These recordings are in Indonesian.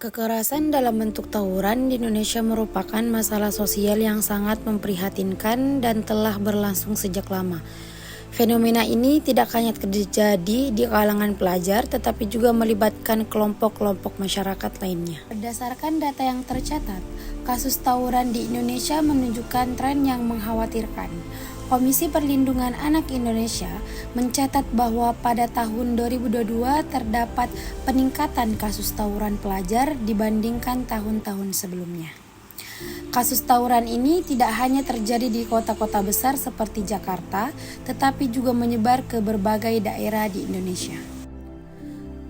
Kekerasan dalam bentuk tawuran di Indonesia merupakan masalah sosial yang sangat memprihatinkan dan telah berlangsung sejak lama. Fenomena ini tidak hanya terjadi di kalangan pelajar, tetapi juga melibatkan kelompok-kelompok masyarakat lainnya. Berdasarkan data yang tercatat, kasus tawuran di Indonesia menunjukkan tren yang mengkhawatirkan. Komisi Perlindungan Anak Indonesia mencatat bahwa pada tahun 2022 terdapat peningkatan kasus tawuran pelajar dibandingkan tahun-tahun sebelumnya. Kasus tawuran ini tidak hanya terjadi di kota-kota besar seperti Jakarta, tetapi juga menyebar ke berbagai daerah di Indonesia.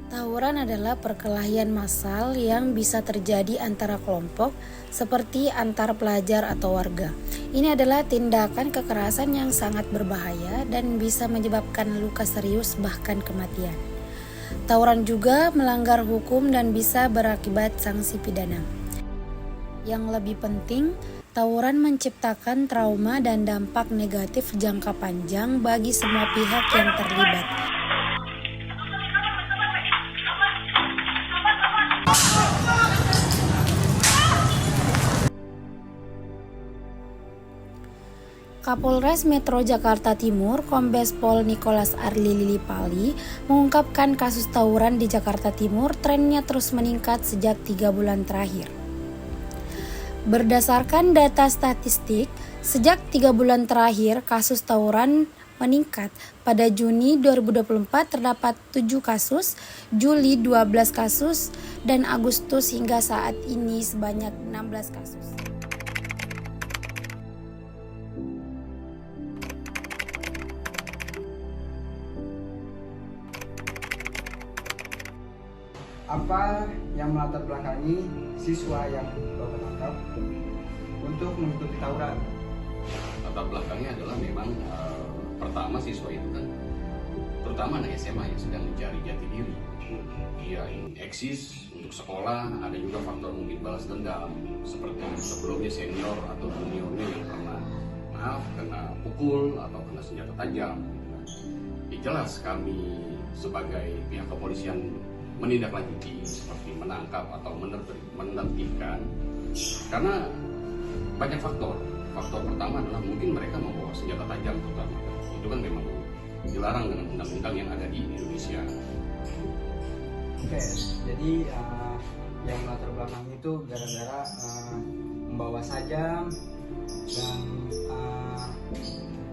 Tawuran adalah perkelahian massal yang bisa terjadi antara kelompok, seperti antar pelajar atau warga. Ini adalah tindakan kekerasan yang sangat berbahaya dan bisa menyebabkan luka serius bahkan kematian. Tawuran juga melanggar hukum dan bisa berakibat sanksi pidana. Yang lebih penting, tawuran menciptakan trauma dan dampak negatif jangka panjang bagi semua pihak yang terlibat. Kapolres Metro Jakarta Timur, Kombes Pol Nicholas Arli Lilipali, mengungkapkan kasus tawuran di Jakarta Timur trennya terus meningkat sejak 3 bulan terakhir. Berdasarkan data statistik, sejak 3 bulan terakhir kasus tawuran meningkat. Pada Juni 2024 terdapat 7 kasus, Juli 12 kasus, dan Agustus hingga saat ini sebanyak 16 kasus. Apa yang melatar belakangi siswa yang Bapak tangkap untuk mengikuti tawuran? Latar belakangnya adalah memang pertama siswa itu kan, terutama anak SMA yang sedang mencari jati diri. Dia ingin eksis untuk sekolah, ada juga faktor mungkin balas dendam, seperti sebelumnya senior atau juniornya yang pernah kena pukul atau kena senjata tajam. Ya jelas kami sebagai pihak kepolisian menindaklanjuti seperti menangkap atau menertibkan karena banyak faktor. Faktor pertama adalah mungkin mereka membawa senjata tajam terutama. Itu kan memang dilarang dengan undang-undang yang ada di Indonesia. Oke, jadi yang latar belakang itu gara-gara membawa sajam dan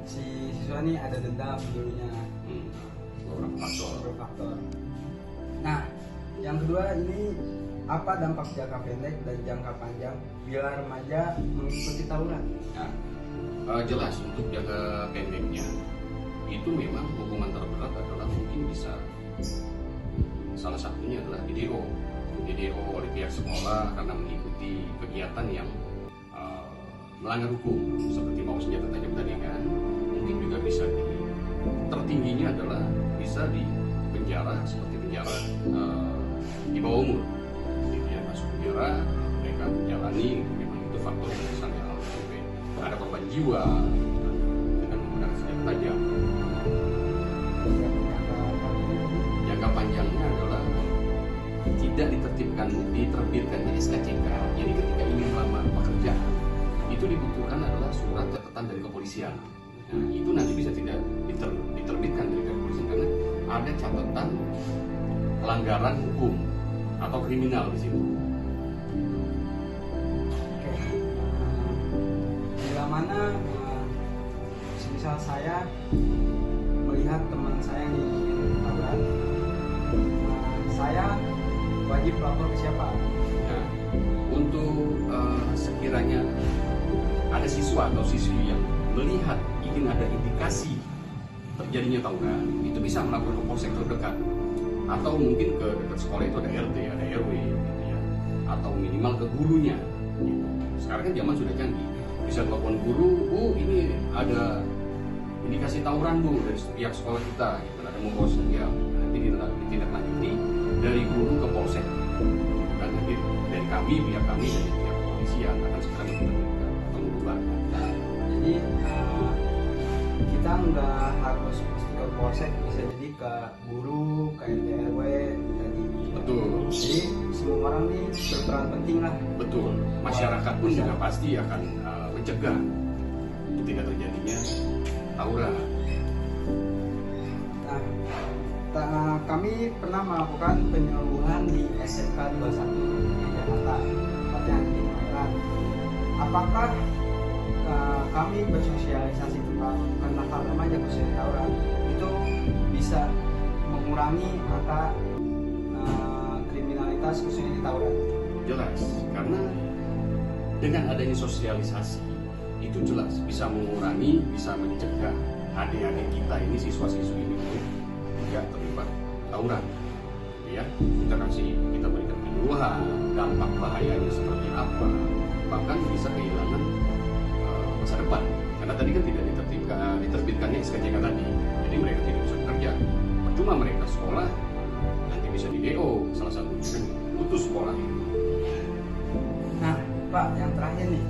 si siswa ini ada dendam dulunya. Beberapa faktor. Nah, yang kedua ini apa dampak jangka pendek dan jangka panjang bila remaja mengikuti tawuran? Nah, jelas untuk jangka pendeknya itu memang hukuman terberat adalah mungkin bisa salah satunya adalah DDO oleh pihak sekolah karena mengikuti kegiatan yang melanggar hukum seperti bawa senjata tajam tadi kan. Mungkin juga bisa tertingginya adalah bisa di penjara seperti penjara di bawah umur. Jadi dia masuk penjara, mereka menjalani memang itu faktor yang misalnya sampai ada korban jiwa dengan menggunakan senjata tajam. Jangka panjangnya adalah tidak diterbitkannya SKCK. Jadi ketika ingin melamar pekerjaan itu dibutuhkan adalah surat catatan dari kepolisian. Nah, itu nanti bisa tidak diterbitkan dari kepolisian karena ada catatan pelanggaran hukum atau kriminal di situ. Oke. Bila mana misal saya melihat teman saya yang ingin tawuran, saya wajib lapor ke siapa? Nah, untuk sekiranya ada siswa atau siswi yang melihat ingin ada indikasi terjadinya tawuran, itu bisa melapor ke polsek terdekat atau mungkin ke dekat sekolah itu ada RT, ada RW gitu ya, atau minimal ke gurunya gitu. Sekarang kan zaman sudah canggih, bisa telepon guru, ini ada indikasi tawuran Bu dari pihak sekolah kita gitu, ada membawa senjata, nanti ditindaklanjuti dari guru ke polsek dan nanti dari kami, pihak kami dari pihak kepolisian akan segera menertibkan atau membubarkan. Jadi kita nggak harus mesti ke polsek, bisa jadi ke guru, ke RT RW tadi. Betul. Jadi semua orang nih berperan penting lah. Betul, masyarakat pun juga pasti akan mencegah tidak terjadinya tawuran. Nah, kami pernah melakukan penyuluhan di SMK 21 di Jakarta, tempatnya di Tangerang. Apakah kami bersosialisasi tentang nakal remaja khususnya tawuran itu bisa mengurangi angka kriminalitas khususnya di tawuran? Jelas, karena dengan adanya sosialisasi itu jelas bisa mengurangi, bisa mencegah adik-adik kita ini, siswa-siswi ini tidak terlibat tawuran. Ya, kita berikan penyuluhan, dampak bahayanya seperti apa, bahkan bisa kehilangan masa depan. Karena tadi kan tidak diterbitkannya SKCK tadi, jadi mereka tidak bisa bekerja. Percuma mereka sekolah, nanti bisa di DO, salah satunya kan putus sekolah. Nah, Pak, yang terakhir nih,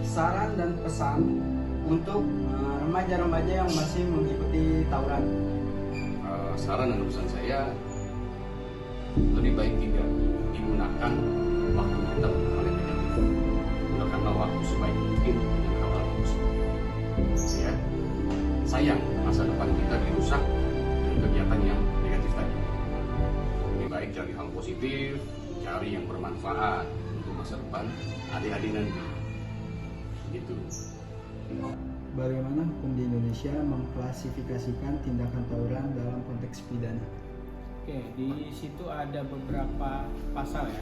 saran dan pesan untuk remaja-remaja yang masih mengikuti tawuran. Saran dan pesan saya, lebih baik tidak digunakan waktu kita untuk hal yang negatif. Gunakanlah waktu sebaik mungkin dengan hal-hal positif. Ya, sayang masa depan kita dirusak dengan kegiatan yang negatif tadi. Lebih baik cari hal positif, cari yang bermanfaat untuk masa depan adik-adik nanti. Gitu. Bagaimana hukum di Indonesia mengklasifikasikan tindakan tawuran dalam konteks pidana? Oke, di situ ada beberapa pasal ya.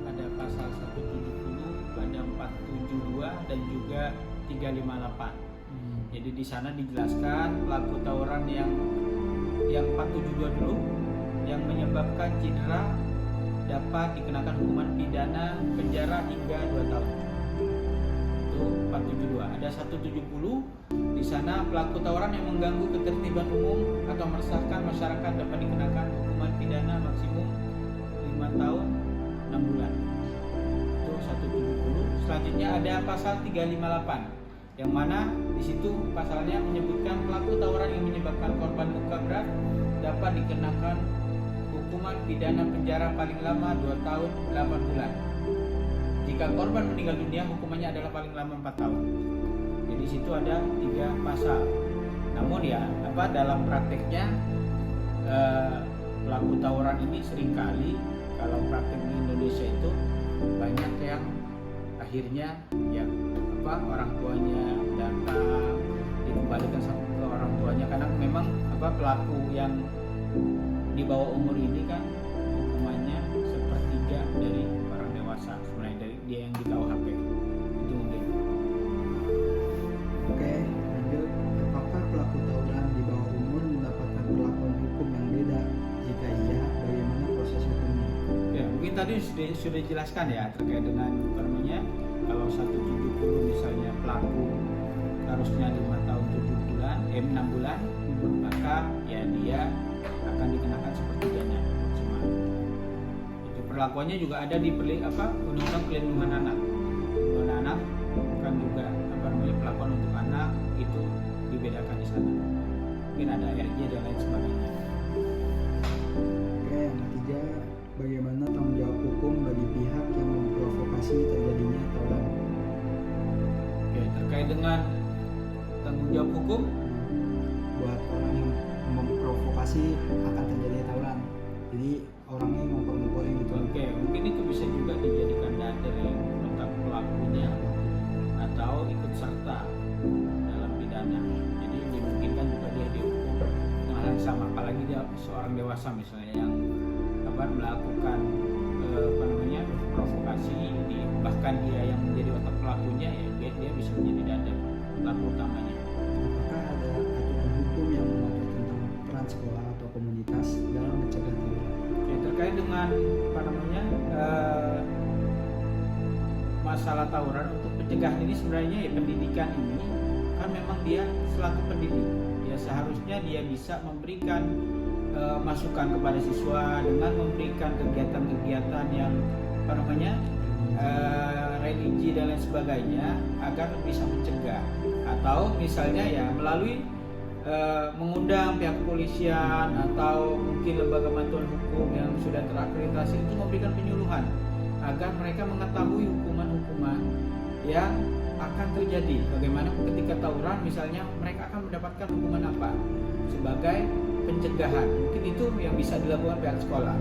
Ada pasal 170, ada 472 dan juga 358. Jadi di sana dijelaskan pelaku tawuran yang 472 dulu yang menyebabkan cedera dapat dikenakan hukuman pidana penjara hingga 2 tahun. Itu 472. Ada 170 di sana pelaku tawuran yang mengganggu ketertiban umum atau meresahkan masyarakat dapat dikenakan hukuman pidana maksimum 5 tahun 6 bulan. Itu 170. Selanjutnya ada pasal 358 yang mana di situ pasalnya menyebutkan pelaku tawuran yang menyebabkan korban luka berat dapat dikenakan hukuman pidana penjara paling lama 2 tahun 8 bulan. Jika korban meninggal dunia, hukumannya adalah paling lama 4 tahun. Jadi situ ada 3 pasal. Namun ya, dalam prakteknya pelaku tawuran ini seringkali kalau praktek di Indonesia itu banyak yang akhirnya ya orang tuanya datang dikembalikan ke orang tuanya karena memang pelaku yang di bawah umur ini kan hukumannya sepertiga dari orang dewasa sebenarnya dari dia yang di KUHP itu mungkin. Oke, lanjut. Apakah pelaku tawuran di bawah umur mendapatkan perlakuan hukum yang beda? Jika iya, bagaimana proses hukumnya? Ya, mungkin tadi sudah dijelaskan ya terkait dengan kalau 170 misalnya pelaku harusnya 5 tahun 7 bulan, 6 bulan, maka ya dia akan dikenakan sepertiganya maksimal. Itu perlakuannya juga ada di Undang-Undang Perlindungan Anak. Perlindungan Anak kan juga perlakuan untuk anak itu dibedakan di sana. Mungkin ada RJ dan lain sebagainya. Oke, yang ketiga, bagaimana tanggung jawab hukum bagi pihak yang memprovokasi terjadinya tawuran? Oke, terkait dengan tanggung jawab hukum buat orang yang memprovokasi akan terjadinya tawuran. Jadi orangnya ngompor-ngomporin gitu. Oke, mungkin itu bisa juga dijadikan dalil ya, tentang pelakunya atau ikut serta dalam pidana. Jadi dimungkinkan juga dia dihukum dengan hal yang sama, apalagi dia seorang dewasa misalnya yang melakukan provokasi, bahkan dia yang menjadi otak pelakunya, ya dia bisa menjadi dalil pelaku utamanya. Apakah ada aturan hukum yang mengatur tentang peran sekolah atau komunitas dalam mencegah tawuran? Oke, terkait dengan masalah tawuran untuk pencegahan ini sebenarnya ya pendidikan ini kan memang dia selaku pendidik ya seharusnya dia bisa memberikan masukan kepada siswa dengan memberikan kegiatan-kegiatan yang religi dan lain sebagainya agar bisa mencegah atau misalnya ya melalui mengundang pihak kepolisian atau mungkin lembaga bantuan hukum yang sudah terakreditasi itu memberikan penyuluhan agar mereka mengetahui hukuman-hukuman yang akan terjadi. Bagaimana ketika tawuran misalnya, mereka akan mendapatkan hukuman apa sebagai pencegahan. Mungkin itu yang bisa dilakukan pihak sekolah,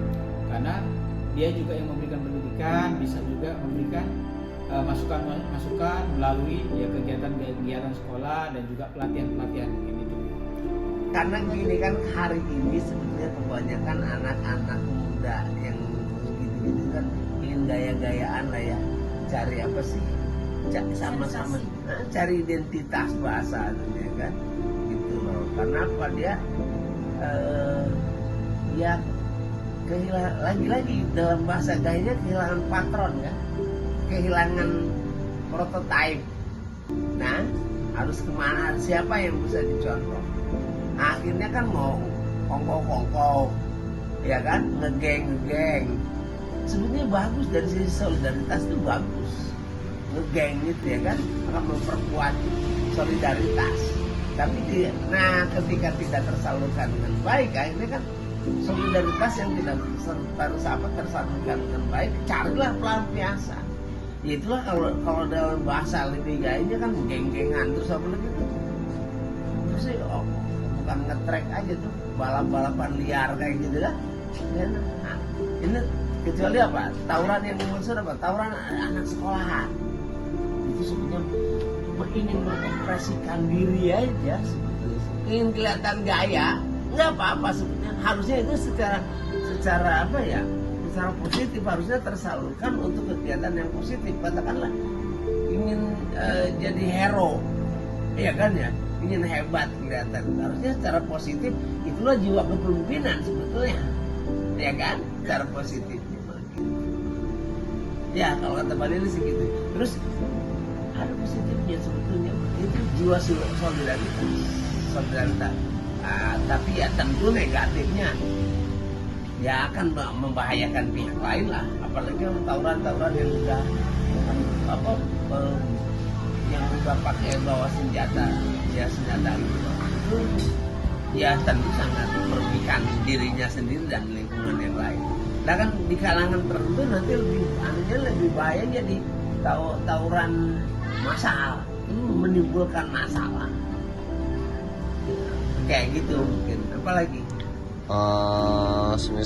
karena dia juga yang memberikan pendidikan, bisa juga memberikan masukan-masukan melalui ya kegiatan-kegiatan sekolah dan juga pelatihan-pelatihan mungkin itu. Karena gini kan, hari ini sebetulnya kebanyakan anak-anak muda yang gitu-gitu kan ingin gaya-gayaan lah ya, cari apa sih, sama-sama cari identitas bahasa ya kan, gitu loh. Karena apa, dia ya kehilangan, lagi-lagi dalam bahasa gayanya kehilangan patron kan, kehilangan prototipe. Nah, harus kemana, siapa yang bisa dicontoh? Akhirnya kan mau kongko-kongko, ya kan, ngegeng. Sebetulnya bagus dari sisi solidaritas itu bagus. Ngegeng itu ya kan akan memperkuat solidaritas. Tapi ketika tidak tersalurkan dengan baik, akhirnya kan solidaritas yang tidak tersalurkan dengan baik, carilah pelampiasan. Ya itulah kalau dalam bahasa lebih gayanya kan geng-gengan terus apa lagi itu. Terus sih bukan ngetrek aja tuh, balap-balapan liar kayak gitu kan. Ya, nah, ini kecuali apa? Tawuran yang dimaksud apa? Tawuran anak sekolahan. Itu sebetulnya ingin mengekspresikan diri aja sebetulnya. Ingin kelihatan gaya, nggak apa-apa sebetulnya. Harusnya itu secara apa ya? Secara positif harusnya tersalurkan untuk kegiatan yang positif. Katakanlah ingin jadi hero, ya kan ya, ingin hebat kelihatan. Harusnya secara positif, itulah jiwa kepemimpinan sebetulnya, ya kan, secara positifnya. Ya kalau kata Pak Lili segitu. Terus ada positifnya sebetulnya, itu jiwa solidaritas. Tapi ya tentu negatifnya ya akan membahayakan pihak lain lah, apalagi tawuran-tawuran yang udah yang udah pakai bawa senjata itu ya tentu sangat merugikan dirinya sendiri dan lingkungan yang lain. Nah kan di kalangan tertentu nanti lebih bahaya jadi tawuran massal, itu menimbulkan masalah kayak gitu mungkin. Apalagi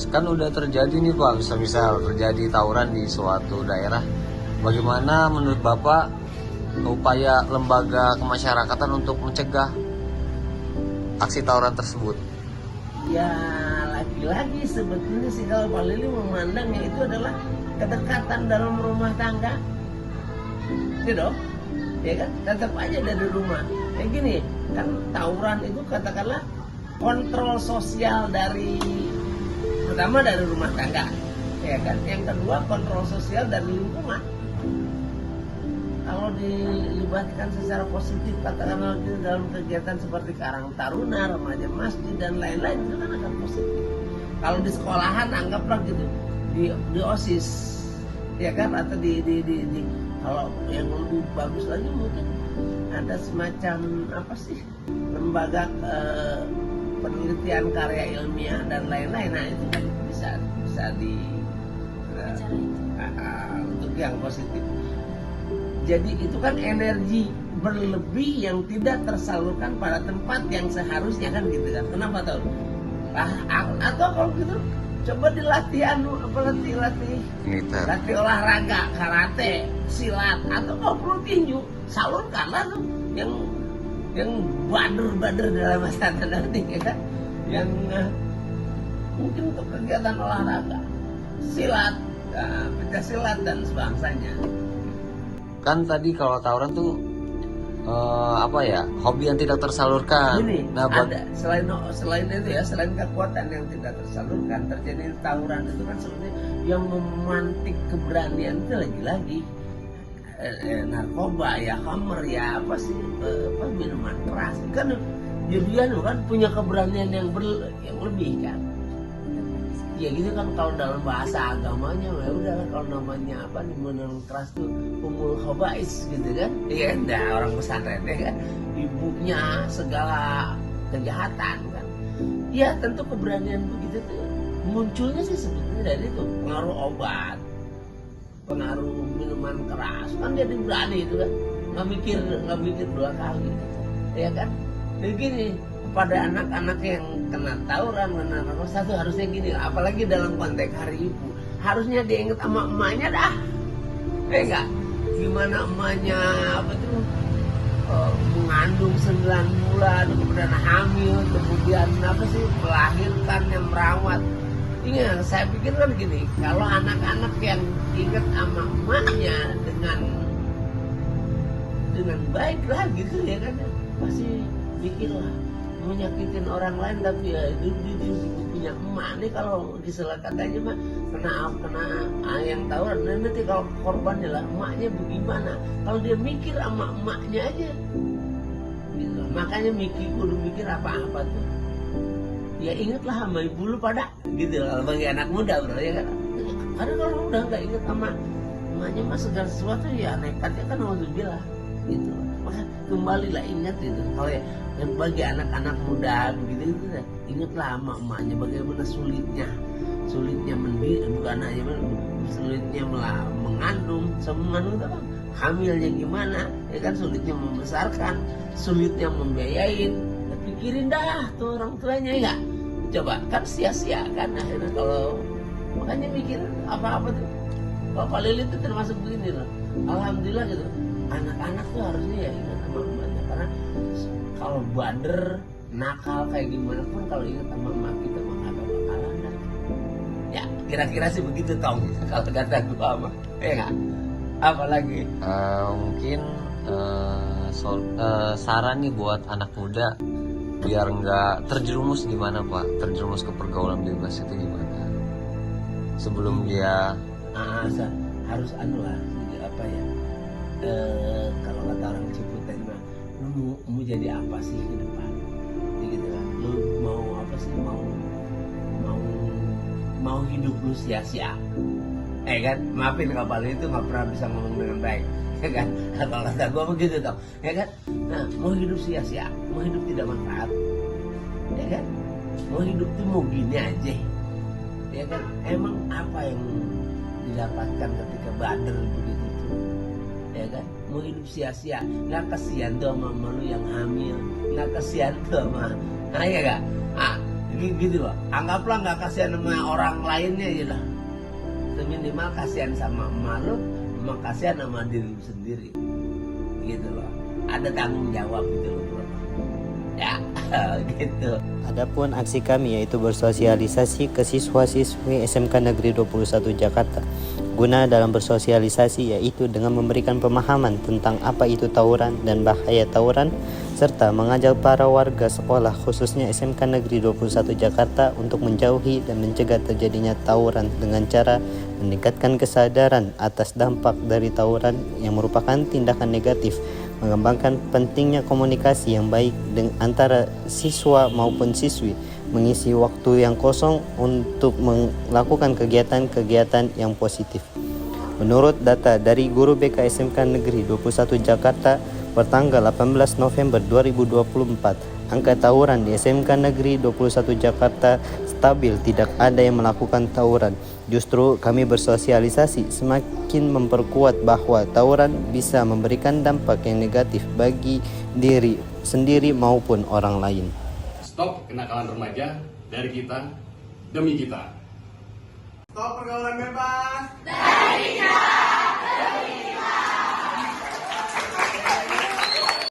kan udah terjadi nih Pak, misal terjadi tawuran di suatu daerah. Bagaimana menurut Bapak upaya lembaga kemasyarakatan untuk mencegah aksi tawuran tersebut? Ya lagi-lagi sebetulnya sih kalau Pak Lili memandangnya itu adalah kedekatan dalam rumah tangga, gitu, ya kan, tetap aja dari rumah. Kayak gini kan, tawuran itu katakanlah kontrol sosial dari, pertama dari rumah tangga, ya kan, yang kedua kontrol sosial dari lingkungan. Kalau dilibatkan secara positif, katakanlah dalam kegiatan seperti Karang Taruna, Remaja Masjid dan lain-lain, itu kan akan positif. Kalau di sekolahan anggaplah gitu, di OSIS, ya kan, atau di kalau yang lebih bagus lagi mungkin ada semacam apa sih, lembaga penelitian karya ilmiah dan lain-lain. Nah itu kan bisa di untuk yang positif. Jadi itu kan energi berlebih yang tidak tersalurkan pada tempat yang seharusnya kan gitu kan. Kenapa tahu? Atau kalau gitu coba dilatih latih olahraga, karate, silat, atau kalau perlu tinju, salurkanlah tuh yang bader dalam masa nanti ya kan, yang mungkin untuk kegiatan olahraga, silat, pencak silat dan sebangsanya. Kan tadi kalau tawuran tuh hobi yang tidak tersalurkan. Ini nah, ada selain itu ya, selain kekuatan yang tidak tersalurkan, terjadi tawuran itu kan sebenarnya yang memantik keberanian itu lagi-lagi narkoba ya, khamr ya, apa sih, minuman keras kan, jadian kan punya keberanian yang lebih kan. Ya gitu kan, kalau dalam bahasa agamanya ya udah, kalau namanya apa nih, minuman keras tuh umul khabais gitu kan. Iya kan, orang pesantren ya kan, ibunya segala kejahatan kan. Ya tentu keberanian begitu tuh munculnya sih sebetulnya dari itu pengaruh obat. pengaruh minuman keras, kan dia berani itu kan, nggak mikir 2 kali, gitu. Ya kan? Jadi gini, pada anak-anak yang kena tawuran, kena narkoba tuh harusnya gini, apalagi dalam konteks hari ibu, harusnya dia inget sama emaknya dah, ya enggak? Gimana emaknya apa tuh mengandung 9 bulan, kemudian hamil, kemudian apa sih melahirkan, yang merawat. Ingat, saya pikir kan gini, kalau anak-anak yang ingat sama emaknya dengan baik lah gitu ya kan, pasti mikir lah menyakitin orang lain, tapi ya itu punya emak nih, kalau diselat katanya mah kena yang tawuran, nanti kalau korbannya lah emaknya bagaimana, kalau dia mikir sama emaknya aja gitu. Makanya kudu mikir apa-apa tuh ya ingatlah sama ibu lu pada gitu, kalau bagi anak muda bro ya kan, karena kalau udah nggak ingat sama emaknya mah segala sesuatu ya nekatnya kan alhamdulillah gitu. Maka kembalilah ingat itu, kalau ya dan bagi anak-anak muda begitu itu ingatlah sama emaknya bagaimana sulitnya mendidik, bukan hanya sulitnya mengandung, mengandung apa, hamilnya gimana ya kan, sulitnya membesarkan, sulitnya membiayain. Pikirin dah tuh orang tuanya ya, coba kan sia-sia kan akhirnya kalau makanya mikir apa-apa tuh. Kalau Pak Lili itu termasuk begini loh, alhamdulillah gitu, anak-anak tuh harusnya ya ingat sama emaknya, karena kalau bader nakal kayak gimana pun kalau ingat sama emak kita mah gak bakalan dah. Ya kira-kira sih begitu Tom kalau kata gua mah, ya nggak? Apalagi Mungkin saran nih buat anak muda biar nggak terjerumus gimana Pak? Terjerumus ke pergaulan bebas itu gimana? Sebelum dia harus lah, jadi apa ya? Kalau kata orang Ciputat mah, lu mau jadi apa sih ke depan? Gitu kan? Lu mau apa sih? Mau hidup lu sia-sia? Kan? Maafin kapal itu nggak pernah bisa ngomong dengan baik. Ya kan, kalau kata gue begitu toh, ya kan, nah mau hidup sia-sia, mau hidup tidak manfaat, ya kan, mau hidup tuh mau gini aja, ya kan, emang apa yang didapatkan ketika bader begitu tuh, ya kan, mau hidup sia-sia, nggak kasihan tuh sama lu yang hamil, nggak kasihan tuh sama, nah ya kan, gitu loh, anggaplah nggak kasihan sama orang lainnya aja lah, minimal kasihan sama emak lu, kasihan sama diri lu sendiri gitu loh, ada tanggung jawab gitu loh bro ya gitu. Adapun aksi kami yaitu bersosialisasi ke siswa-siswi SMK Negeri 21 Jakarta. Guna dalam bersosialisasi yaitu dengan memberikan pemahaman tentang apa itu tawuran dan bahaya tawuran, serta mengajak para warga sekolah khususnya SMK Negeri 21 Jakarta untuk menjauhi dan mencegah terjadinya tawuran dengan cara meningkatkan kesadaran atas dampak dari tawuran yang merupakan tindakan negatif, mengembangkan pentingnya komunikasi yang baik antara siswa maupun siswi, mengisi waktu yang kosong untuk melakukan kegiatan-kegiatan yang positif. Menurut data dari Guru BK SMK Negeri 21 Jakarta pertanggal 18 November 2024, angka tawuran di SMK Negeri 21 Jakarta stabil, tidak ada yang melakukan tawuran. Justru kami bersosialisasi semakin memperkuat bahwa tawuran bisa memberikan dampak yang negatif bagi diri sendiri maupun orang lain. Stop kenakalan remaja dari kita demi kita. Stop pergaulan bebas dari kita.